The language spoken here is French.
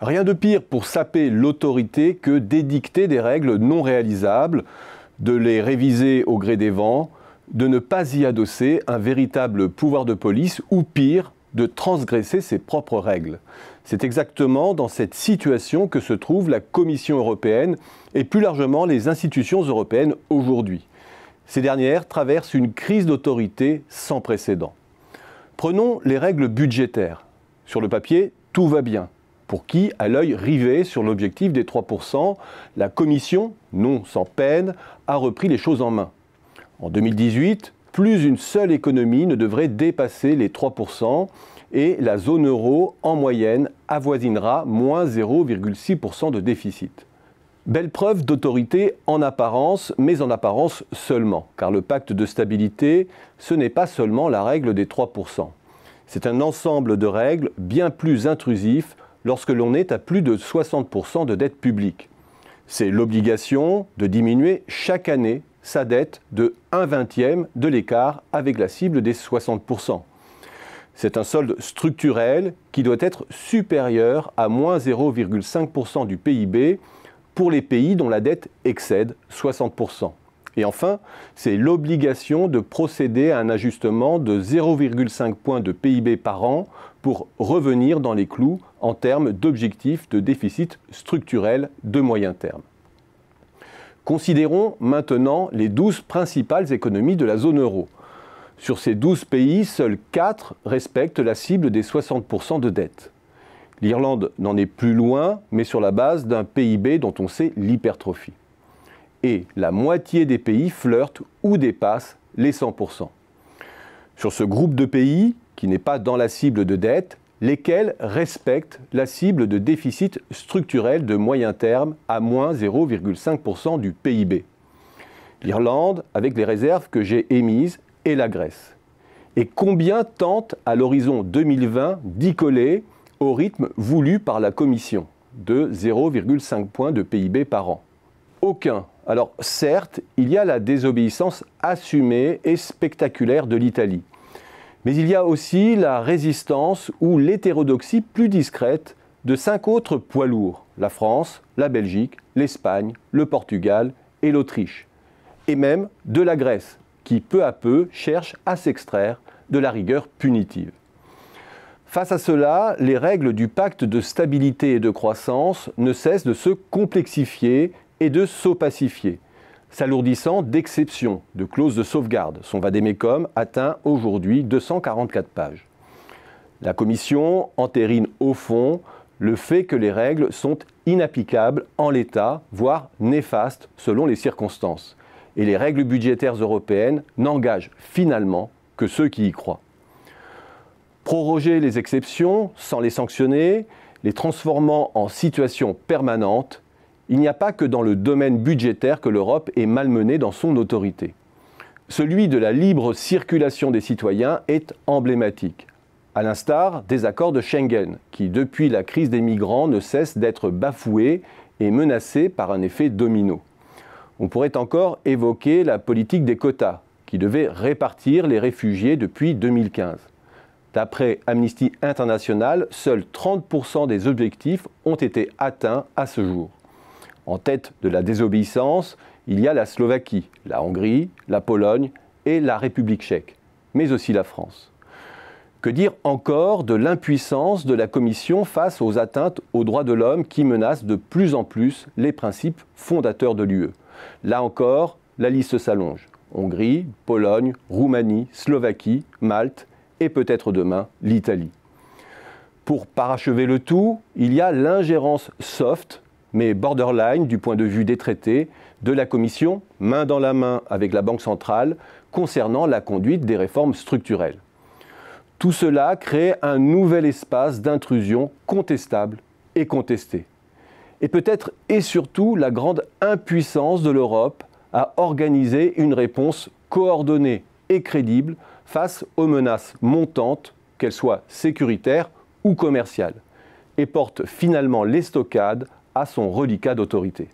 Rien de pire pour saper l'autorité que d'édicter des règles non réalisables, de les réviser au gré des vents, de ne pas y adosser un véritable pouvoir de police ou pire, de transgresser ses propres règles. C'est exactement dans cette situation que se trouve la Commission européenne et plus largement les institutions européennes aujourd'hui. Ces dernières traversent une crise d'autorité sans précédent. Prenons les règles budgétaires. Sur le papier, tout va bien. Pour qui, à l'œil rivé sur l'objectif des 3%, la Commission, non sans peine, a repris les choses en main. En 2018, plus une seule économie ne devrait dépasser les 3% et la zone euro, en moyenne, avoisinera moins 0,6% de déficit. Belle preuve d'autorité en apparence, mais en apparence seulement, car le pacte de stabilité, ce n'est pas seulement la règle des 3%. C'est un ensemble de règles bien plus intrusif lorsque l'on est à plus de 60% de dette publique. C'est l'obligation de diminuer chaque année sa dette de 1/20 de l'écart avec la cible des 60%. C'est un solde structurel qui doit être supérieur à moins 0,5% du PIB pour les pays dont la dette excède 60%. Et enfin, c'est l'obligation de procéder à un ajustement de 0,5 points de PIB par an pour revenir dans les clous en termes d'objectifs de déficit structurel de moyen terme. Considérons maintenant les 12 principales économies de la zone euro. Sur ces 12 pays, seuls 4 respectent la cible des 60% de dette. L'Irlande n'en est plus loin, mais sur la base d'un PIB dont on sait l'hypertrophie. Et la moitié des pays flirtent ou dépassent les 100%. Sur ce groupe de pays, qui n'est pas dans la cible de dette, lesquels respectent la cible de déficit structurel de moyen terme à moins 0,5% du PIB. L'Irlande, avec les réserves que j'ai émises, et la Grèce. Et combien tentent à l'horizon 2020 d'y coller au rythme voulu par la Commission, de 0,5 points de PIB par an? Aucun. Alors certes, il y a la désobéissance assumée et spectaculaire de l'Italie. Mais il y a aussi la résistance ou l'hétérodoxie plus discrète de 5 autres poids lourds, la France, la Belgique, l'Espagne, le Portugal et l'Autriche. Et même de la Grèce, qui peu à peu cherche à s'extraire de la rigueur punitive. Face à cela, les règles du pacte de stabilité et de croissance ne cessent de se complexifier et de s'opacifier, s'alourdissant d'exceptions, de clauses de sauvegarde. Son vade-mecum atteint aujourd'hui 244 pages. La Commission entérine au fond le fait que les règles sont inapplicables en l'état, voire néfastes selon les circonstances. Et les règles budgétaires européennes n'engagent finalement que ceux qui y croient. Proroger les exceptions sans les sanctionner, les transformant en situation permanente, il n'y a pas que dans le domaine budgétaire que l'Europe est malmenée dans son autorité. Celui de la libre circulation des citoyens est emblématique, à l'instar des accords de Schengen, qui depuis la crise des migrants ne cessent d'être bafoués et menacés par un effet domino. On pourrait encore évoquer la politique des quotas, qui devait répartir les réfugiés depuis 2015. D'après Amnesty International, seuls 30% des objectifs ont été atteints à ce jour. En tête de la désobéissance, il y a la Slovaquie, la Hongrie, la Pologne et la République tchèque, mais aussi la France. Que dire encore de l'impuissance de la Commission face aux atteintes aux droits de l'homme qui menacent de plus en plus les principes fondateurs de l'UE? Là encore, la liste s'allonge. Hongrie, Pologne, Roumanie, Slovaquie, Malte et peut-être demain l'Italie. Pour parachever le tout, il y a l'ingérence soft, mais borderline du point de vue des traités, de la Commission, main dans la main avec la Banque centrale, concernant la conduite des réformes structurelles. Tout cela crée un nouvel espace d'intrusion contestable et contesté. Et peut-être et surtout la grande impuissance de l'Europe à organiser une réponse coordonnée et crédible face aux menaces montantes, qu'elles soient sécuritaires ou commerciales, et porte finalement l'estocade à son reliquat d'autorité.